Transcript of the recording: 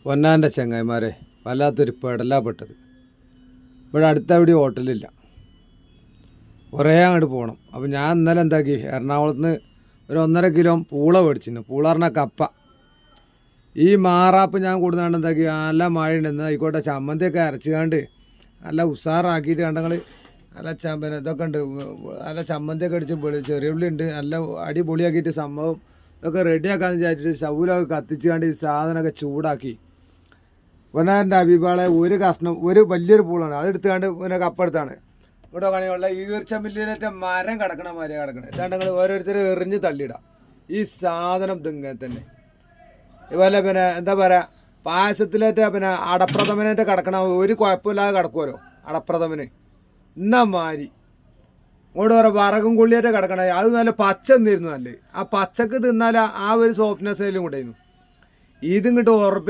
പൊന്നാൻ്റെ ചങ്ങായിമാരെ വല്ലാത്തൊരു പെടലാപ്പെട്ടത്. ഇവിടെ അടുത്തെവിടെ ഹോട്ടലില്ല, കുറേ അങ്ങോട്ട് പോകണം. അപ്പോൾ ഞാൻ ഇന്നലെ എന്താക്കി, എറണാകുളത്ത് നിന്ന് ഒരു 1.5 കിലോ പൂള മേടിച്ചിരുന്നു. പൂള പറഞ്ഞാൽ കപ്പ. ഈ മാറാപ്പ് ഞാൻ കൂടുന്നാണ്ട് എന്താക്കി, നല്ല മഴ ഉണ്ടെന്ന് ആയിക്കോട്ടെ ചമ്മന്തിയൊക്കെ അരച്ചുകാണ്ട് നല്ല ഉഷാറാക്കിയിട്ട് കണ്ടങ്ങൾ നല്ല പിന്നെ ഇതൊക്കെ ഉണ്ട്, നല്ല ചമ്മന്തിയൊക്കെ അടിച്ച് ചെറിയ ഉള്ളി ഉണ്ട്, നല്ല അടിപൊളിയാക്കിയിട്ട് സംഭവം ഇതൊക്കെ റെഡിയാക്കാമെന്ന് വിചാരിച്ചിട്ട് സ്റ്റൗവിലൊക്കെ കത്തിച്ചുകൊണ്ട് ഈ സാധനമൊക്കെ ചൂടാക്കി. പിന്നെ എൻ്റെ അഭിപ്രായം ഒരു കഷ്ണം വലിയൊരു പൂളാണ്, അത് എടുത്തുകൊണ്ട് പിന്നെ കപ്പെടുത്താണ് ഇവിടെ കാണിയുള്ള ഈർച്ചമില്ലിലേറ്റ മരം കിടക്കണ മാതിരി കിടക്കണം. ഇതാണ്ട് നിങ്ങൾ ഓരോരുത്തർ എറിഞ്ഞ് തള്ളിയിടാം. ഈ സാധനം ഇതിങ്ങനെ തന്നെ. ഇതുപോലെ പിന്നെ എന്താ പറയുക, പായസത്തിലേറ്റ പിന്നെ അടപ്രഥമനേറ്റ കിടക്കണ ഒരു കുഴപ്പമില്ലാതെ കിടക്കുമല്ലോ അടപ്രഥമന്, എന്നാ മാതിരി ഇങ്ങോട്ട് പറയാം വറകും കൊള്ളിയേറ്റ കിടക്കണേ. അത് നല്ല പച്ച എന്നിരുന്നു. നല്ല ആ പച്ചക്ക് തിന്നാൽ ആ ഒരു സോഫ്റ്റ്നെസ് അതിലും കൂടെയായിരുന്നു. ഇതിങ്ങോട്ട് ഉറപ്പ്